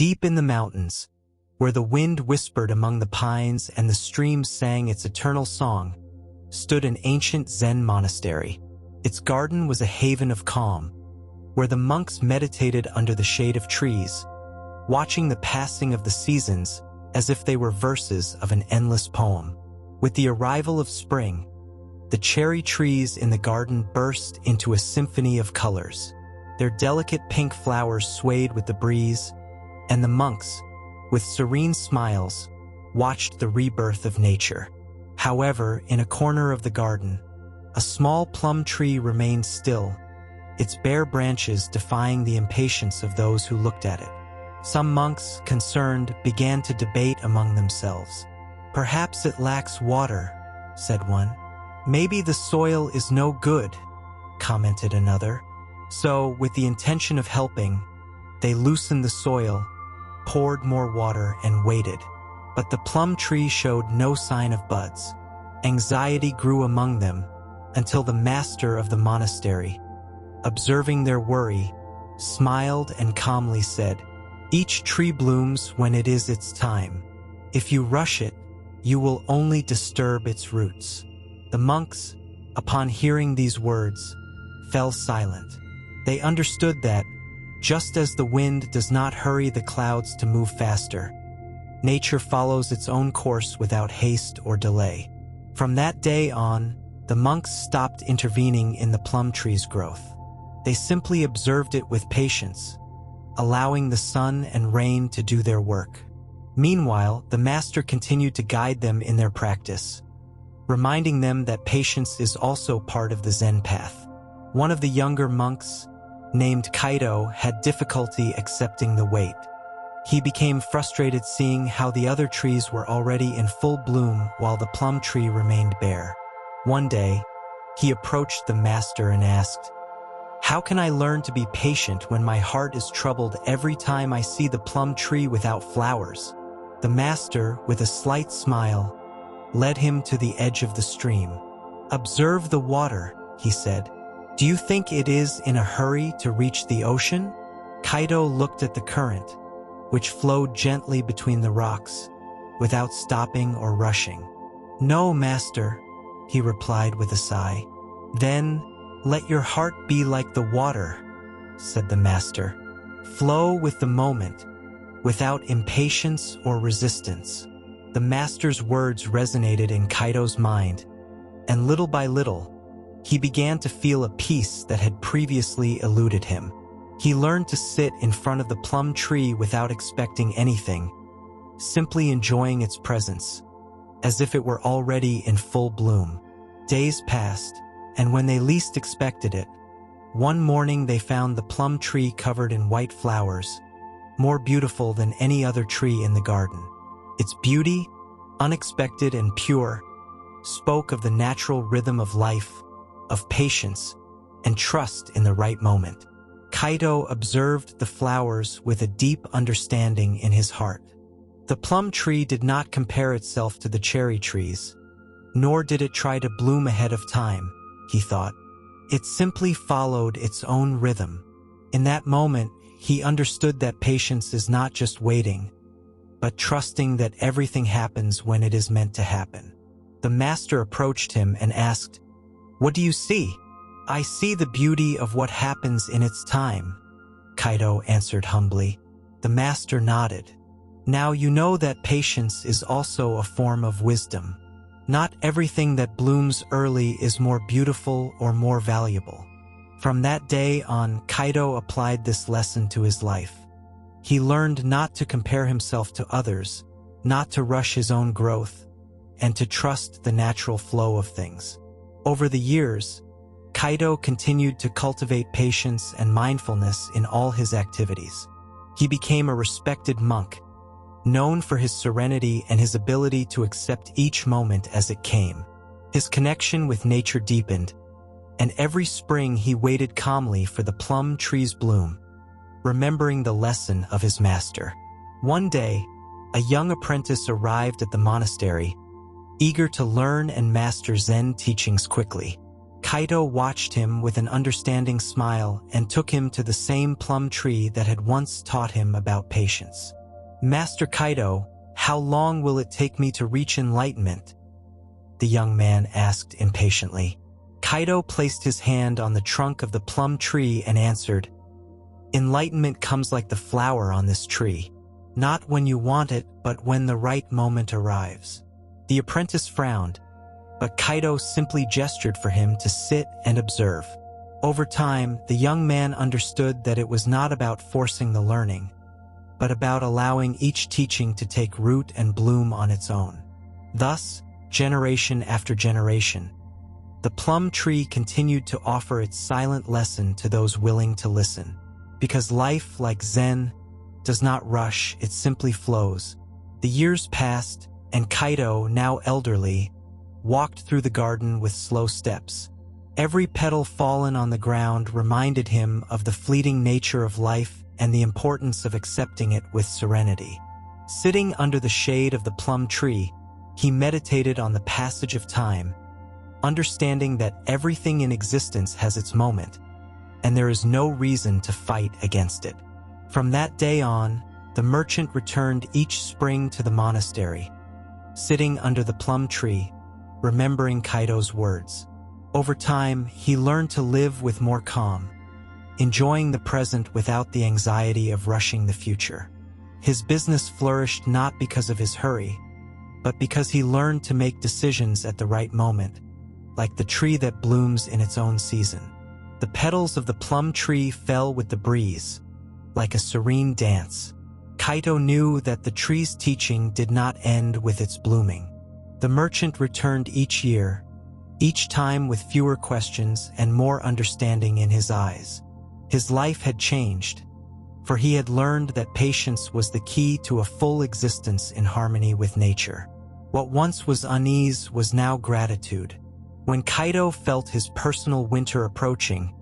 Deep in the mountains, where the wind whispered among the pines and the stream sang its eternal song, stood an ancient Zen monastery. Its garden was a haven of calm, where the monks meditated under the shade of trees, watching the passing of the seasons as if they were verses of an endless poem. With the arrival of spring, the cherry trees in the garden burst into a symphony of colors. Their delicate pink flowers swayed with the breeze, and the monks, with serene smiles, watched the rebirth of nature. However, in a corner of the garden, a small plum tree remained still, its bare branches defying the impatience of those who looked at it. Some monks, concerned, began to debate among themselves. "Perhaps it lacks water," said one. "Maybe the soil is no good," commented another. So, with the intention of helping, they loosened the soil, poured more water, and waited. But the plum tree showed no sign of buds. Anxiety grew among them until the master of the monastery, observing their worry, smiled and calmly said, "Each tree blooms when it is its time. If you rush it, you will only disturb its roots." The monks, upon hearing these words, fell silent. They understood that, just as the wind does not hurry the clouds to move faster, nature follows its own course without haste or delay. From that day on, the monks stopped intervening in the plum tree's growth. They simply observed it with patience, allowing the sun and rain to do their work. Meanwhile, the master continued to guide them in their practice, reminding them that patience is also part of the Zen path. One of the younger monks, named Kaito, had difficulty accepting the wait. He became frustrated seeing how the other trees were already in full bloom while the plum tree remained bare. One day, he approached the master and asked, "How can I learn to be patient when my heart is troubled every time I see the plum tree without flowers?" The master, with a slight smile, led him to the edge of the stream. "Observe the water," he said. "Do you think it is in a hurry to reach the ocean?" Kaito looked at the current, which flowed gently between the rocks, without stopping or rushing. "No, master," he replied with a sigh. "Then, let your heart be like the water," said the master. "Flow with the moment, without impatience or resistance." The master's words resonated in Kaito's mind, and little by little, he began to feel a peace that had previously eluded him. He learned to sit in front of the plum tree without expecting anything, simply enjoying its presence, as if it were already in full bloom. Days passed, and when they least expected it, one morning they found the plum tree covered in white flowers, more beautiful than any other tree in the garden. Its beauty, unexpected and pure, spoke of the natural rhythm of life, of patience, and trust in the right moment. Kaito observed the flowers with a deep understanding in his heart. The plum tree did not compare itself to the cherry trees, nor did it try to bloom ahead of time, he thought. It simply followed its own rhythm. In that moment, he understood that patience is not just waiting, but trusting that everything happens when it is meant to happen. The master approached him and asked, "What do you see?" "I see the beauty of what happens in its time," Kaito answered humbly. The master nodded. "Now you know that patience is also a form of wisdom. Not everything that blooms early is more beautiful or more valuable." From that day on, Kaito applied this lesson to his life. He learned not to compare himself to others, not to rush his own growth, and to trust the natural flow of things. Over the years, Kaito continued to cultivate patience and mindfulness in all his activities. He became a respected monk, known for his serenity and his ability to accept each moment as it came. His connection with nature deepened, and every spring he waited calmly for the plum tree's bloom, remembering the lesson of his master. One day, a young apprentice arrived at the monastery, eager to learn and master Zen teachings quickly. Kaito watched him with an understanding smile and took him to the same plum tree that had once taught him about patience. "Master Kaito, how long will it take me to reach enlightenment?" the young man asked impatiently. Kaito placed his hand on the trunk of the plum tree and answered, "Enlightenment comes like the flower on this tree, not when you want it, but when the right moment arrives." The apprentice frowned, but Kaito simply gestured for him to sit and observe. Over time, the young man understood that it was not about forcing the learning, but about allowing each teaching to take root and bloom on its own. Thus, generation after generation, the plum tree continued to offer its silent lesson to those willing to listen. Because life, like Zen, does not rush, it simply flows. The years passed, and Kaito, now elderly, walked through the garden with slow steps. Every petal fallen on the ground reminded him of the fleeting nature of life and the importance of accepting it with serenity. Sitting under the shade of the plum tree, he meditated on the passage of time, understanding that everything in existence has its moment, and there is no reason to fight against it. From that day on, the merchant returned each spring to the monastery, sitting under the plum tree, remembering Kaito's words. Over time, he learned to live with more calm, enjoying the present without the anxiety of rushing the future. His business flourished not because of his hurry, but because he learned to make decisions at the right moment, like the tree that blooms in its own season. The petals of the plum tree fell with the breeze, like a serene dance. Kaito knew that the tree's teaching did not end with its blooming. The merchant returned each year, each time with fewer questions and more understanding in his eyes. His life had changed, for he had learned that patience was the key to a full existence in harmony with nature. What once was unease was now gratitude. When Kaito felt his personal winter approaching,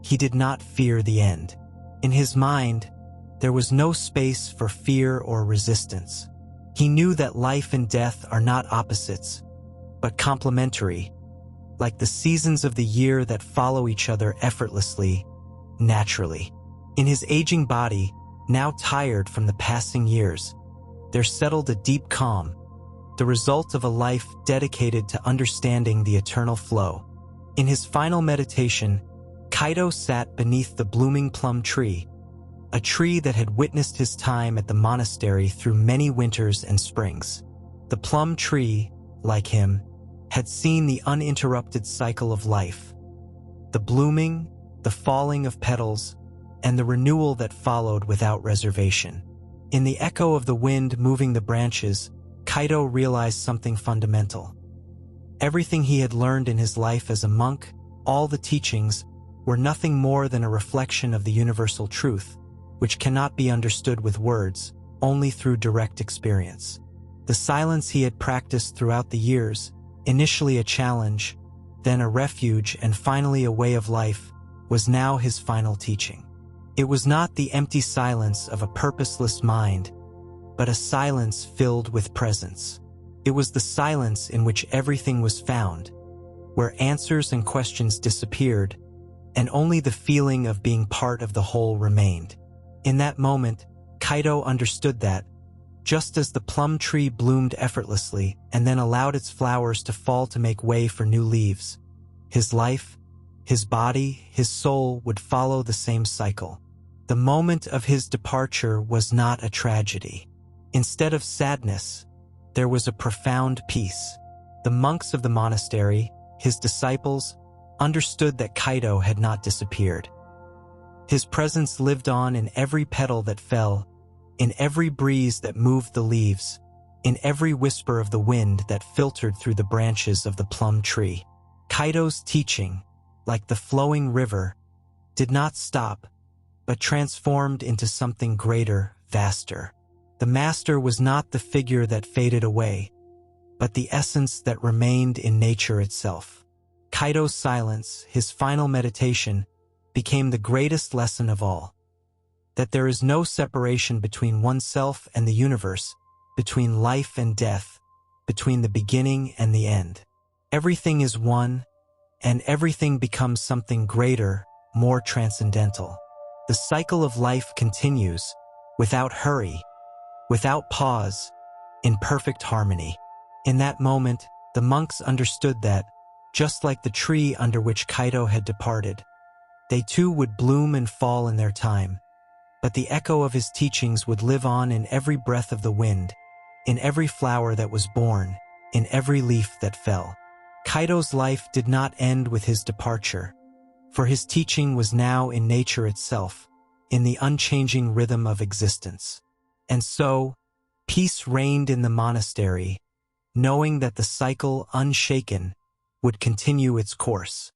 he did not fear the end. In his mind, there was no space for fear or resistance. He knew that life and death are not opposites, but complementary, like the seasons of the year that follow each other effortlessly, naturally. In his aging body, now tired from the passing years, there settled a deep calm, the result of a life dedicated to understanding the eternal flow. In his final meditation, Kaito sat beneath the blooming plum tree, a tree that had witnessed his time at the monastery through many winters and springs. The plum tree, like him, had seen the uninterrupted cycle of life, the blooming, the falling of petals, and the renewal that followed without reservation. In the echo of the wind moving the branches, Kaito realized something fundamental. Everything he had learned in his life as a monk, all the teachings, were nothing more than a reflection of the universal truth, which cannot be understood with words, only through direct experience. The silence he had practiced throughout the years, initially a challenge, then a refuge, and finally a way of life, was now his final teaching. It was not the empty silence of a purposeless mind, but a silence filled with presence. It was the silence in which everything was found, where answers and questions disappeared, and only the feeling of being part of the whole remained. In that moment, Kaito understood that, just as the plum tree bloomed effortlessly and then allowed its flowers to fall to make way for new leaves, his life, his body, his soul would follow the same cycle. The moment of his departure was not a tragedy. Instead of sadness, there was a profound peace. The monks of the monastery, his disciples, understood that Kaito had not disappeared. His presence lived on in every petal that fell, in every breeze that moved the leaves, in every whisper of the wind that filtered through the branches of the plum tree. Kaito's teaching, like the flowing river, did not stop, but transformed into something greater, vaster. The master was not the figure that faded away, but the essence that remained in nature itself. Kaito's silence, his final meditation, became the greatest lesson of all. That there is no separation between oneself and the universe, between life and death, between the beginning and the end. Everything is one, and everything becomes something greater, more transcendental. The cycle of life continues, without hurry, without pause, in perfect harmony. In that moment, the monks understood that, just like the tree under which Kaito had departed, they too would bloom and fall in their time. But the echo of his teachings would live on in every breath of the wind, in every flower that was born, in every leaf that fell. Kaito's life did not end with his departure, for his teaching was now in nature itself, in the unchanging rhythm of existence. And so, peace reigned in the monastery, knowing that the cycle, unshaken, would continue its course.